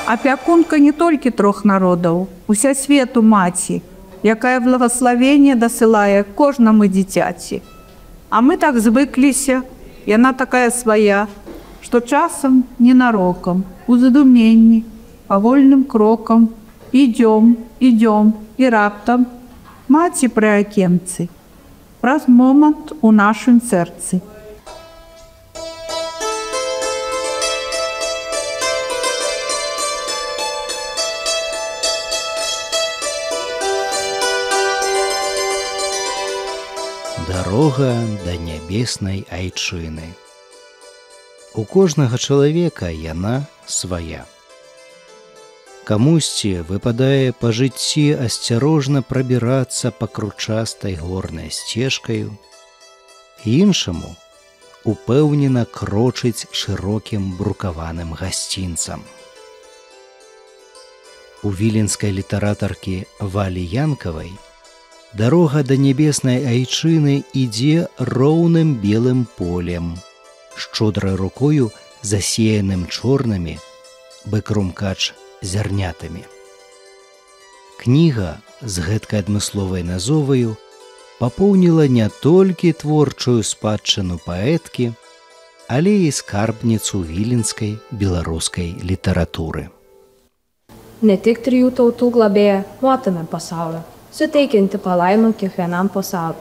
Апякунка не толькі трох народаў, уся свету маці, якая благословение дасылае кожнаму дзіцяці. А мы так звыкліся, яна такая свая, што часам ненарокам, у задуменні, павольным крокам, ідём, і раптам маці пры акенцы, праз момант у нашым сэрцы. Дарога да нябеснай айчыны. У кожнага чалавека яна свая. Камусьці выпадае па жыцці асцярожна прабірацца па кручастай горнай сцежкаю, іншаму упэўнена крочыць шырокім брукаваным гасцінцам. У віленскай літаратаркі Валі Янкавай дарога да нябеснай айчыны ідзе роўным белым полем, шчодрай рукою засеяным чорнымі, бэкрумкач зярнятамі. Кніга з гэткай адмысловай назоваю папоўніла не толькі творчую спадчыну паэткі, але і скарбніцу віленскай беларускай літаратуры. Ne tik trijų tautų globėja motina pasaulio, suteikianti palaimą kiekvienam pasauliu.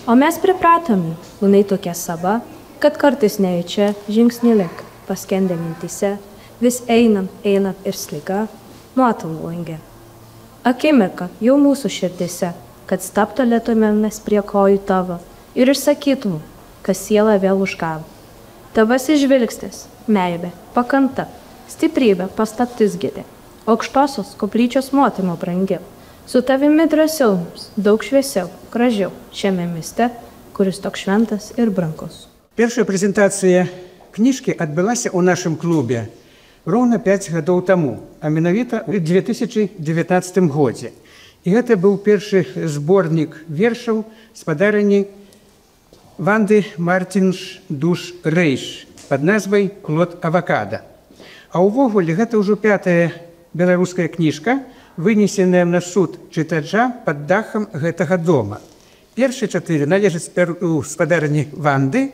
O mes pripratome, jinai tokia sava, kad kartais nejučia žingsnį lik, paskendę mintyse, vis einam ir sliga, matom langę. Akimirka jau mūsų širdise, kad staptolėtumėm mes prie kojų tavo ir išsakytum, kas sielą vėl užgavo. Tavasis žvilgsnis, meilė, pakanta, stiprybė, paslaptis gidė, aukštosios koplyčios motina brangi. Su tavimi drąsiau mums, daug šviesiau, gražiau šiame mieste, kuris toks šventas ir brangus. Першая прэзентацыя кніжкі адбылася ў нашым клубе роўна 5 гадоў таму, а менавіта ў 2019 годзе. І гэта быў першы зборнік вершаў спадарыні Ванды Мартинш Душ Рэйш пад назвай «Клод авакада». А ўвогуле гэта ўжо 5-я беларуская кніжка, вынесеная на суд чытача пад дахам гэтага дома. Першыя 4 належаць спадарыні Ванды.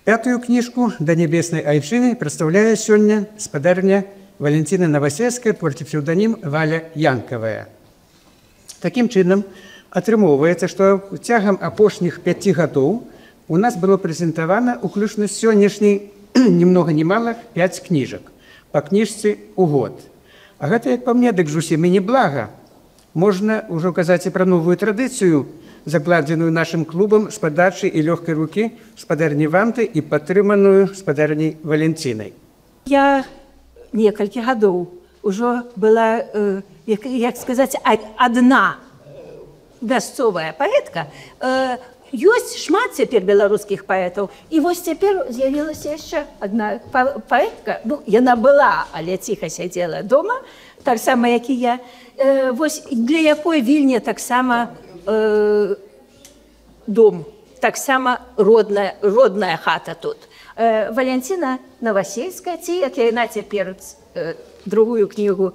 5-ю кніжку «Да нябеснай айчыны» прадстаўляе сёння спадарня Валентина Новосельская, творчы псеўданім Валя Янкавая. Такім чынам, атрымоўваецца, што цягам апошніх 5 гадоў у нас было прэзентавана уключна сённяшняй ні многа ні мала 5 кніжак па кніжцы ў год. А гэта, як па мне, дык зусім і не блага. Можна ўжо казаць і пра новую традыцыю, закладзеную нашым клубам з падачы і лёгкай рукі спадарні Ванды і падтрыманую спадарняй Валентинай. Я некалькі гадоў ужо была, як сказаць, адна мясцовая паэтка. Ёсць шмат цяпер беларускіх паэтаў. І вось цяпер з'явілася яшчэ адна паэтка. Ну, яна была, але ціха сядзела дома, так сама, як і я. Вось для якой Вільня таксама дом, таксама родная хата тут. Валентина Новосельская, ці, як яна цяпер другую кнігу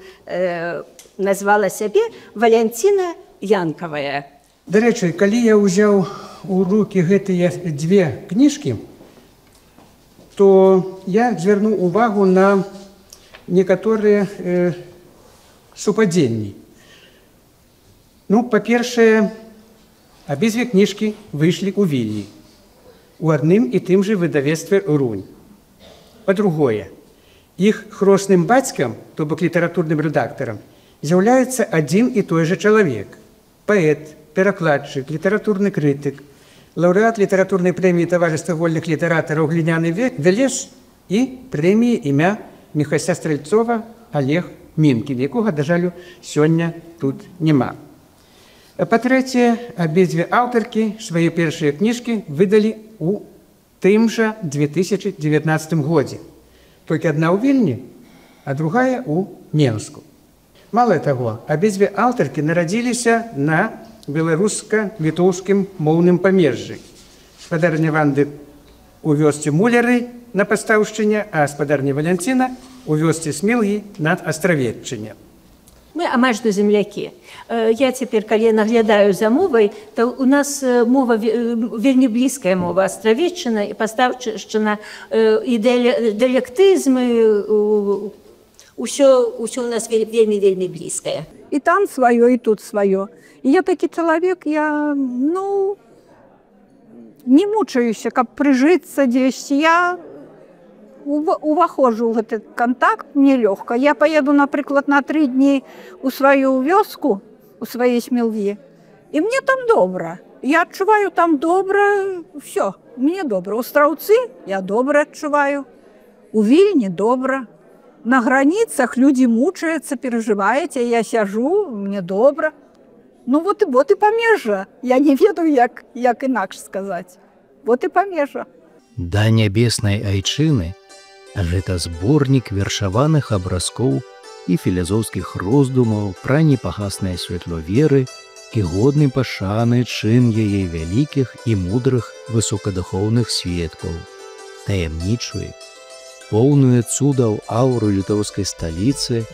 назвала сябе, Валентина Янкавая. Дарэчы, калі я ўзяў у рукі гэтыя 2 кніжкі, то я звярнуў увагу на некаторыя супадзенні. Ну, па-першае, абедзве кніжкі выйшлі ў Вільні, у адным і тым жа выдавецтве «Рунь». Па-другое, іх хросным бацькам, то бок літаратурным рэдактарам, з'яўляецца адзін і той жа чалавек – паэт, перакладчык, літаратурны крытык, лаўрэат літаратурнай прэміі таварыства вольных літаратараў «Гліняны Велес» і прэміі імя Міхася Стральцова Олег Мінкін, якога, да жалю, сёння тут няма. Па-трэцяе, абедзве аўтаркі свае першыя кніжкі выдалі ў тым жа 2019 годзе. Толькі адна ў Вільні, а другая ў Менску. Мала таго, абедзве аўтаркі нарадзіліся на беларуска-літоўскім моўным памежжы. Спадарня Ванды ў вёсцы Муляры на Пастаўшчыне, а спадарня Валентина у вёсцы Смілгі над Астравеччыне. Мы амаль што землякі. Я цяпер, калі наглядаю за мовай, то у нас мова вельмі блізкая мова, астравеччына і пастаўшчына, і дыялектызмы, усё у нас вельмі блізкае. И там свое, и тут свое. И я таки человек, я, не мучаюся, каб прижиться здесь. Я увахожу в этот контакт, мне легко. Я поеду, например, на 3 дні у свою вёску, у своей Смілгі, и мне там добро. Я отчуваю там добро, все, мне добро. У Страўцы я добро отчуваю, у Вільні добро. На границах люди мучаются, переживаете, я сяжу, мне добро. Вот и памежа. Я не ведаю, як інакш сказать. Вот и памежа. Да нябеснай айчыны гэта зборнік вершаваных абразкоў і філазофскіх роздумаў пра непагаснае святло веры і годны пашаны чын яе вялікіх і мудрых высокадухоўных сведкаў, таямнічую, поўную цудаў аўру літоўскай сталіцы,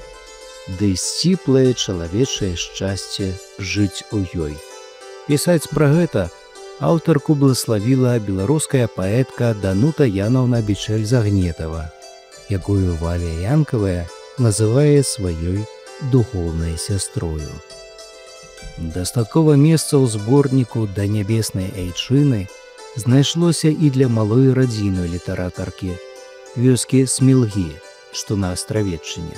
ды сціплае чалавечае шчасце жыць у ёй. Пісаць пра гэта аўтарку блаславіла беларуская паэтка Данута Янаўна Бичель-Загнетова, якую Валя Янкавая называе сваёй духоўнай сястрою. Дастаткова месца ў зборніку «Да нябеснай айчыны» знайшлося і для малой радзіной літаратаркі вёскі Смілгі, што на Астравеччыне.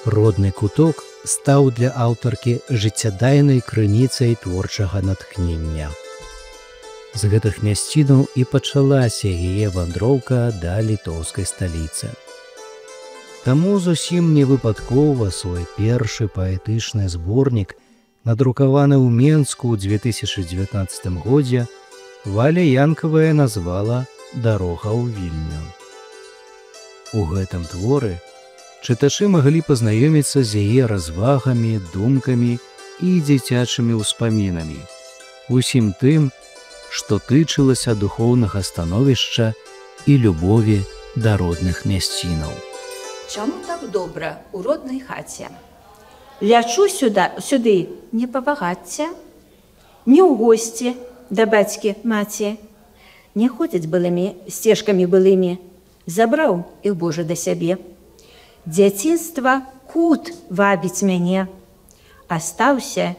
Родны куток стаў для аўтаркі жыццядайнай крыніцай творчага натхнення. З гэтых мясцінаў і пачалася яе вандроўка да літоўскай сталіцы. Таму зусім не выпадкова свой першы паэтычны зборнік, надрукаваны ў Менску ў 2019 годзе, Валя Янкавая назвала «Дарога ў Вільню». У гэтым творы чытачы маглі пазнаёміцца з яе развагамі, думкамі і дзіцячымі ўспамінамі, усім тым, што тычылася духоўнага становішча і любові да родных мясцінаў. Чаму так добра ў роднай хаце? Лячу сюды не па багацця, не ў госці да бацькі маці, не ходзяць былымі сцежкамі былымі, забраў іх Божа да сябе. Дзяцінства кут вабіць мяне, астаўся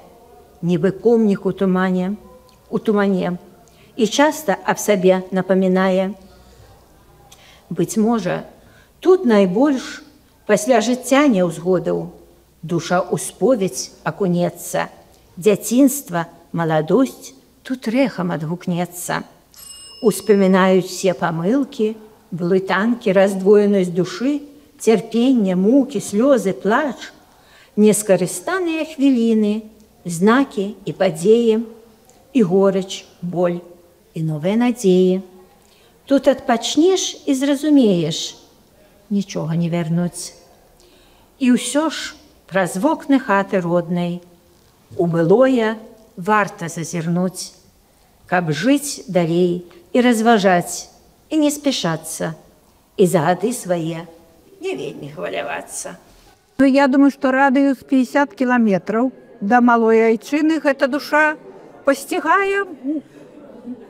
нібы помнік у тумане, і часта аб сабе напамінае. Быць можа, тут найбольш пасля жыцця няўзгодаў душа ў споведь акунецца, дзяцінства, маладосць тут рэхам адгукнецца. Успамінаюць все памылкі, блытанкі, раздвоенасць душы, цярпенне, мукі, слёзы, плач, нескарыстаныя хвіліны, знакі і падзеі, і горыч, боль, і новыя надзеі. Тут адпачнеш і зразумееш, нічога не вярнуць. І ўсё ж праз вокны хаты роднай у былое варта зазірнуць, каб жыць далей і разважаць, і не спяшацца, і за гады свае не вельмі хвалявацца. Я думаю, што радыус 50 кіламетраў да малой айчыны гэта душа пасцігае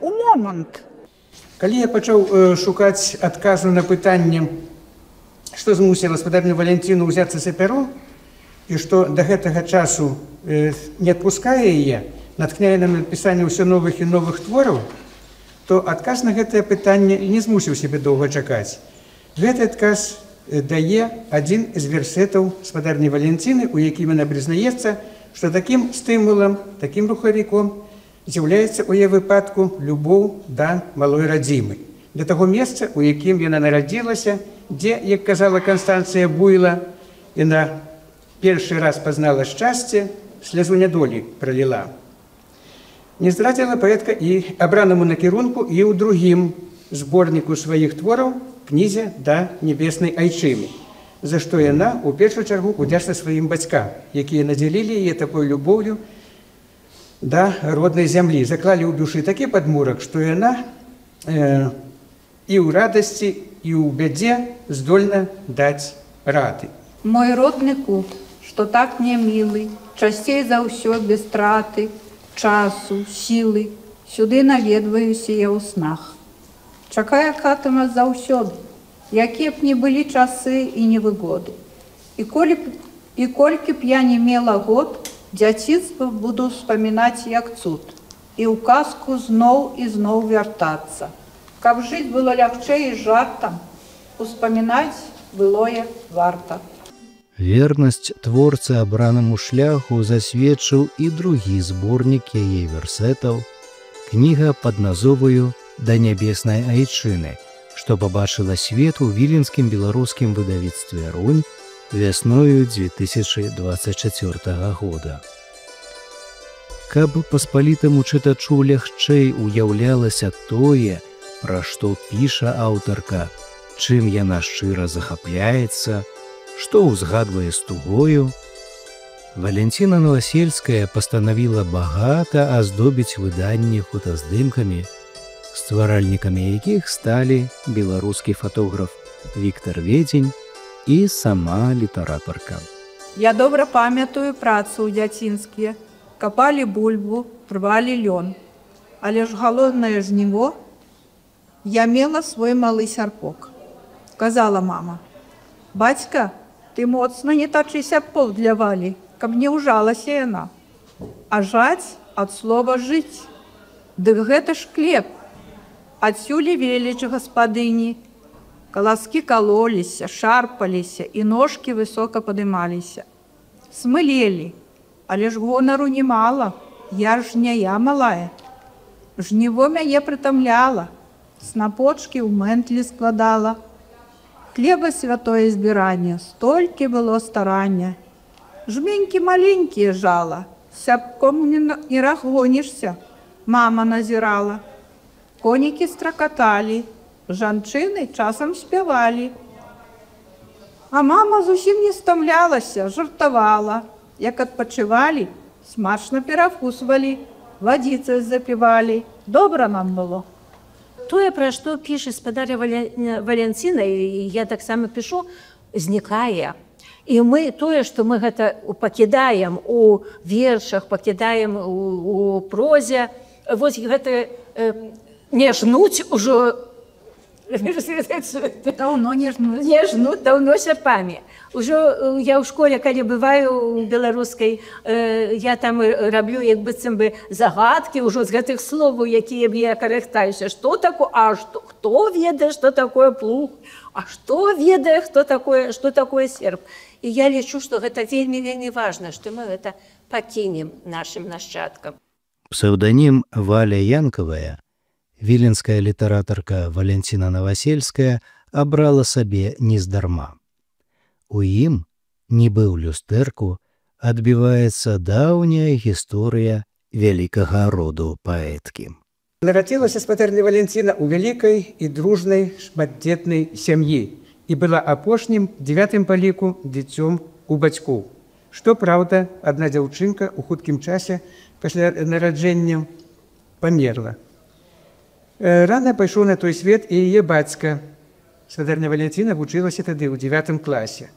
у момант. Калі я пачаў шукаць адказу на пытанне, што змусіла спадарню Валянціну ўзяцца за пяро, і што да гэтага часу не адпускае яе, натхняе на напісанне ўсё новых і новых твораў, то адказ на гэтае пытанне не змусіў сябе доўга чакаць. Гэты адказ дае адзін з версетаў спадарні Валянціны, у якім яна прызнаецца, што такім стымулам, такім рухавіком з'яўляецца ў яе выпадку любоў да малой радзімы, да таго месца, у якім яна нарадзілася, дзе, як казала Канстанцыя Буйла, яна першы раз пазнала шчасце, слязу нядолі праліла. Не здрадзіла паэтка і абранаму накірунку і ў другім зборніку сваіх твораў кнізе «Да нябеснай айчыны», за што яна у першую чаргу удзячна сваім бацькам, якія надзялілі яе такой любоўлю да роднай зямлі, заклалі ў душы такі падмурак, што яна і ў радасці, і ў бядзе здольна даць рады. Мой родны кут, што так мне мілы, часцей за ўсё без страты, часу, сілы, сюды наведваюся я ў снах. Чакае хата нас заўсёды, якія б не былі часы і невыгоды. І колькі б я не мела год, дзяцінства буду ўспамінаць як цуд, і ў казку зноў і зноў вяртацца. Каб жыць было лягчэй і жартам, успамінаць былое варта. Вернасць творцы абранаму шляху засведчыў і другі зборнік яе версетаў, кніга пад назоваю «Да нябеснай айчыны», што пабачыла свет у віленскім беларускім выдавецтве «Рунь» вясною 2024 года. Каб паспалітаму чытачу лягчэй уяўлялася тое, пра што піша аўтарка, чым яна шчыра захапляецца, што ўзгадвае з тугою, Валентина Новосельская пастанавіла багата аздобіць выданне фотаздымкамі, стваральнікамі якіх сталі беларускі фотограф Віктор Ведзень і сама літаратарка. Я добра памятаю працу ў дзяцінскія. Капалі бульбу, рвалі лён. Але ж галоднае жніво я мела свой малы сярпок. Казала мама: «Бацька, ты моцна не тачыся пол для валі, каб не ўжалася яна. А жаць ад слова жыць. Дык гэта ж хлеб. Адсюль і веліч гаспадыні. Каласкі калоліся, шарпаліся, і ножкі высока падымаліся. Смылелі, але ж гонару немала, я ж не я малая. Жніво мяне прытамляла, снапочкі ў мэнтлі складала. Хлеба святое збіранне, столькі было старання. Жменькі маленькія жала, сябком не рагонішся, мама назірала. Конікі стракаталі, жанчыны часам спявалі. А мама зусім не стамлялася, жартавала. Як адпачывалі, смачна перакусвалі, вадзіцай запівалі. Добра нам было. Тое, пра што піша спадарня Валенціна, і я таксама пішу, знікае. І мы тое, што мы гэта пакідаем у вершах, пакідаем у прозе, вось гэта не жнуць ужо Даўно не жнуць. Не жнуць даўно сярпамі. Ужо я ў школе, калі бываю у беларускай, я там раблю як быццам бы загадкі ўжо з гэтых словаў, якія б я карэктаюся. Што такое, хто ведае, што такое плуг, а што ведае, што такое серп. І я лічу, што гэта вельмі важна, што мы гэта пакінем нашым нашчадкам. Псеўданім Валя Янкавая віленская літаратарка Валентина Новосельская абрала сабе нездарма. У ім, нібы ў люстэрку, адбіваецца даўняя гісторыя вялікага роду паэткі. Нарадзілася спадарня Валентина ў вялікай і дружнай шматдзетнай сям'і і была апошнім 9-м па ліку дзіцём у бацькоў. Што праўда, адна дзяўчынка ў хуткім часе пасля нараджэння памерла. Рана пайшоў на той свет і яе бацька. Спадарня Валентина вучылася тады ў 9-м класе.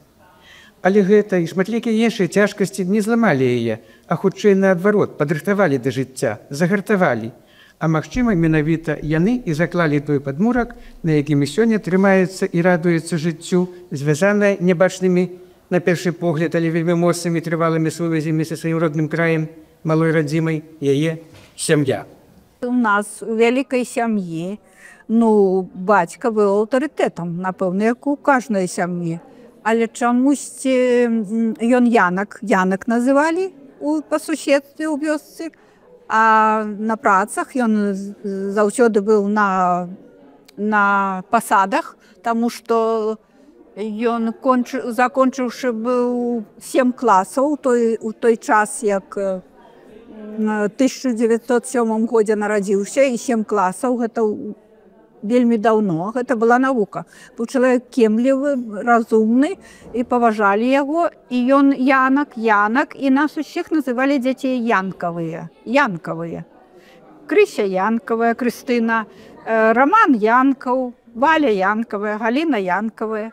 Але гэта і шматлікія іншыя цяжкасці не зламалі яе, а хутчэй наадварот, падрыхтавалі да жыцця, загартавалі. А магчыма, менавіта яны і заклалі той падмурак, на якім і сёння трымаецца і радуецца жыццю, звязаная нябачнымі, на першы погляд, але вельмі моцнымі трывалымі сувязямі са сваім родным краем, малой радзімай, яе сям'я. У нас у вялікай сям'і, бацька быў аўтарытэтам, напэўна, як у кожнай сям'і. Але чамусьці ён Янак называлі па суседстве ў вёсцы, а на працах ён заўсёды быў на пасадах, таму што ён, закончыўшы быў 7 класаў у той час, як в 1907 годзе нарадзіўся, і 7 класаў, гэта вельмі даўно, гэта была навука. Быў чалавек кемлівы, разумны, і паважалі яго, і ён Янак, і нас усіх называлі дзяцей Янкавыя. Крыся Янкавая, Крыстына, Роман Янкаў, Валя Янковая, Галина Янковая.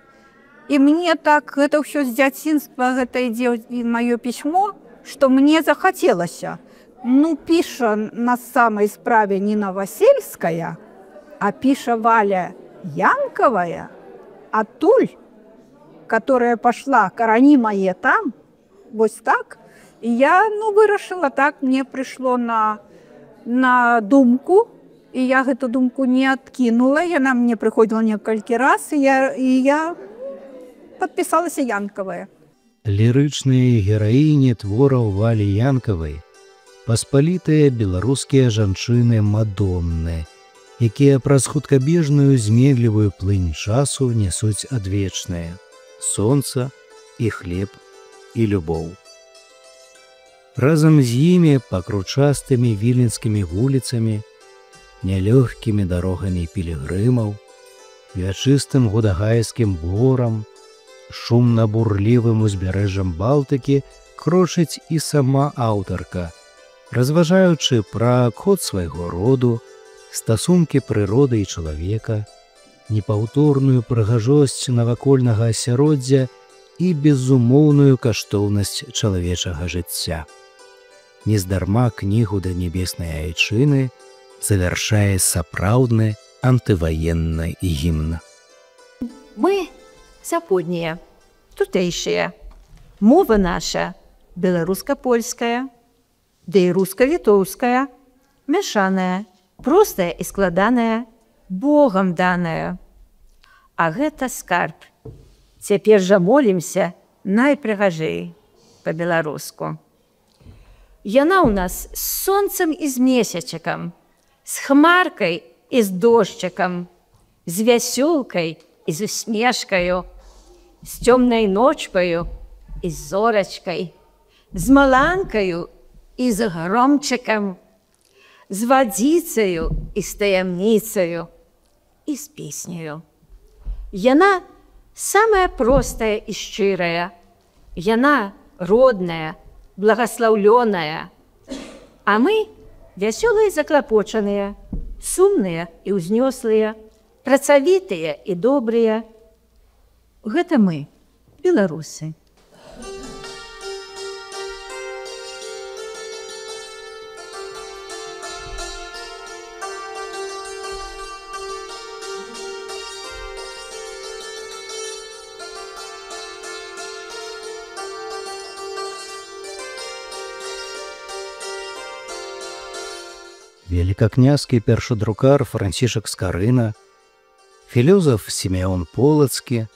И мне так, это все с дзяцінства, это ідзе маё пісьмо, што мне захацелася. Ну, піша на самой справе Нина Васильская, а піша Валя Янковая, адтуль, которая пошла, карані мае там, вось так. И я, вырашыла так, мне прыйшло на думку, и я гэту думку не адкінула, яна мне прыходзіла некалькі раз, и я подпісалася Янковая. Лірычныя гераіні твораў Валі Янкавай паспалітыя беларускія жанчыны Мадонны, якія праз хуткабежную змедлівую плынь часу нясуць адвечнае сонца і хлеб і любоў. Разам з імі па кручастымі віленскімі вуліцамі, нялёгкімі дарогамі пілігрымаў, вячыстым гудагайскім борам, шумна-бурлівым узбярэжжам Балтыкі крочыць і сама аўтарка, разважаючы пра ход свайго роду, стасункі прыроды і чалавека, непаўторную прыгажосць навакольнага асяроддзя і безумоўную каштоўнасць чалавечага жыцця. Нездарма кнігу да нябеснай айчыны завяршае сапраўдны антываенны гімн. Мы западнія, тутэйшыя. Мова наша беларуска-польская, да і руска-літоўская, мяшаная, простая і складаная, Богам даная. А гэта скарб. Цяпер жа молімся найпрыгажэй па-беларуску. Яна ў нас з сонцам і з месячыкам, з хмаркай і з дождчыкам, з вясёлкай і з усмешкаю, з цёмнай ночкаю і з зорачкай, з маланкаю і з громчыкам, з вадзіцаю і з таямніцаю і з песняю. Яна самая простая і шчырая, яна родная, благаслаўлёная, а мы вясёлыя і заклапочаныя, сумныя і ўзнёслыя, працавітыя і добрыя. Гэта мы, беларусы. Великокнязский першадрукар Францішак Скарына, філёзаф Сімеон Полацкі,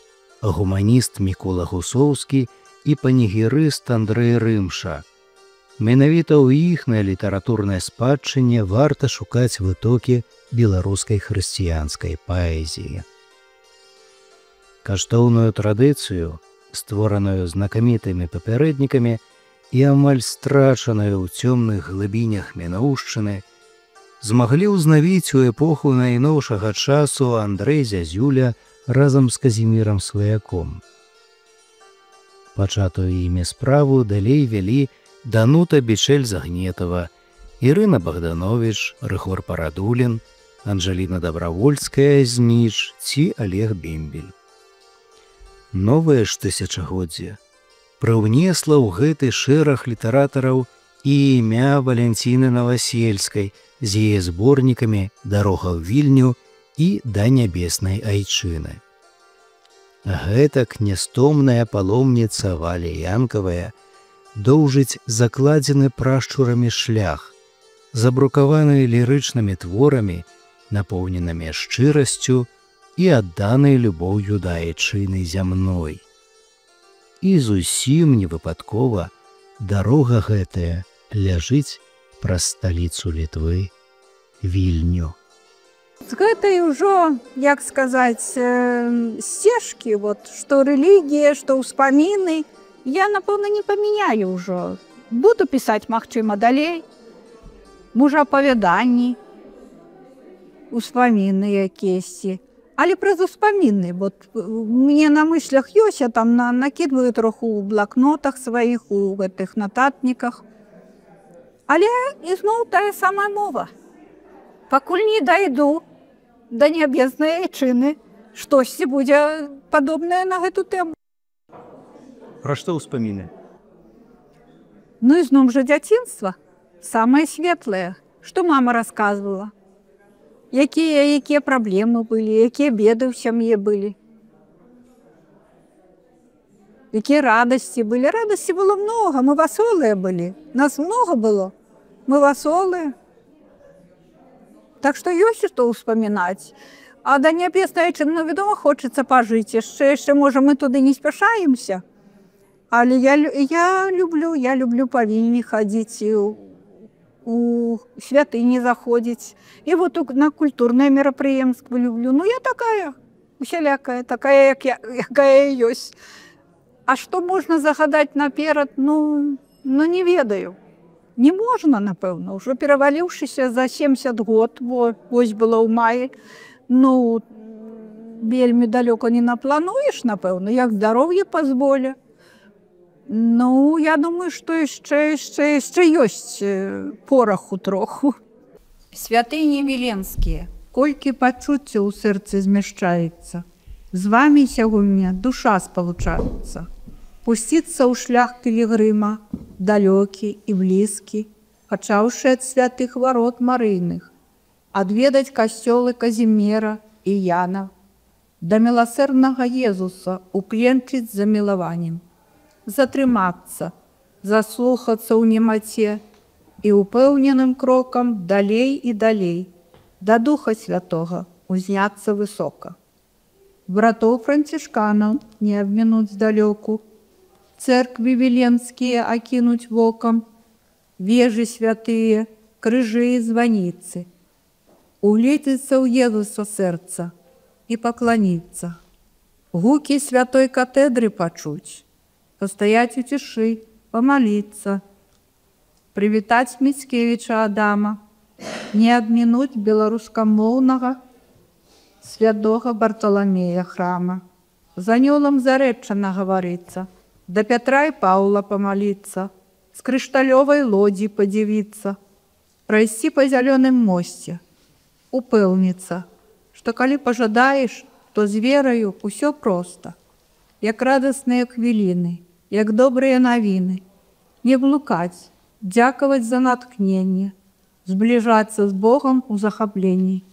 гуманіст Мікола Гусоўскі і панегірыст Андрэй Рымша. Менавіта ў іхнай літаратурнай спадчыне варта шукаць вытокі беларускай хрысціянскай паэзіі. Каштоўную традыцыю, створаную знакамітымі папярэднікамі і амаль страчаную ў цёмных глыбінях мінуўшчыны, змаглі ўзнавіць у эпоху найноўшага часу Андрэй Зязюля разам з Казімірам Сваяком. Пачатую імі справу далей вялі Данута Бичель-Загнетова, Ірына Богданович, Рыхор Парадулін, Анжеліна Дабравольская-Зніч ці Олег Бембель. Новае ж тысячагоддзе прыўнесла ў гэты шэраг літаратараў і імя Валянціны Новасельскай з яе зборнікамі «Дарога ў Вільню» і «Да нябеснай айчыны». Гэтак нястомная паломніца Валя Янковая доўжыць закладзены прашчурамі шлях, забрукаваны лірычнымі творамі, напоўненымі шчырасцю і адданай любоўю да айчыны зямной. І зусім невыпадкова дарога гэтая ляжыць праз сталіцу Літвы Вільню. З гэтай ужо, як сказаць, сцежкі, што рэлігія, што ўспаміны, я, напэўна, не памяняю ўжо. Буду пісаць, магчыма, далей, мужапавяданні, успаміны якесьці. Але праз успаміны, мне на мыслях ёсць, я там накідваю троху ў блакнотах сваіх, у гэтых нататніках. Але ізноў тая самая мова. Пакуль не дайду да нябеснай айчыны штосьці будзе падобнае на гэту тэму. Пра што ўспаміны? Ну і зноў жа дзяцінства, самае светлае, што мама расказвала. Якія праблемы былі, якія беды ў сям'і былі. Якія радасці былі. Радасці было многа, мы васолыя былі. Нас многа было, мы васолыя. Так што ёсць што ўспамінаць. А да нябеснай айчыны, ну, вядома, хочацца пажыць. Яшчэ, можа, мы туды не спяшаемся. Але я люблю павінні хадзіць у святыні заходзіць. І вот на культурнае мерапрыемства люблю. Ну, я такая, усялякая, такая, якая ёсць. А што можна загадаць наперад, ну не ведаю. Не можна, напэўна, ўжо пераваліўшыся за 70 год, бо вось было ў маі, ну, вельмі далёка не наплануеш, напэўна, як здароўе пазволя. Ну, я думаю, што яшчэ ёсць пораху троху. Святыні віленскія, колькі пачуццяў у сэрцы змяшчаецца. З вамі сягоння душа спалучаецца. Пусціцца ў шлях пілігрыма, далёкі і блізкі, пачаўшы ад святых варот марыйных, адведаць касцёлы Казімера і Яна, да міласэрнага Езуса укленчыць за мілаваннем, затрымацца, заслухацца ў немаце і упэўненым крокам далей і далей, да Духа Святога узняцца высока. Братоў францішканаў не абмінуць здалёку, цэрквы віленскія акінуць вокам, вежы святыя, крыжы і званіцы, угледзецца ў Езуса сэрца і пакланіцца, гукі святой катедры пачуць, пастаяць у цішы, памаліцца, прывітаць Міцкевіча Адама, не абмінуць беларускамоўнага святога Барталамея храма, з анёлам зарэччана гаварыцца, да Пятра і Паўла памаліцца, з крышталёвай лодзі падзівіцца, прайсці па зялёным мосце, упэўніцца, што калі пажадаеш, то з вераю ўсё проста, як радасныя хвіліны, як добрыя навіны, не блукаць, дзякаваць за натхненне, збліжацца з Богам у захапленні.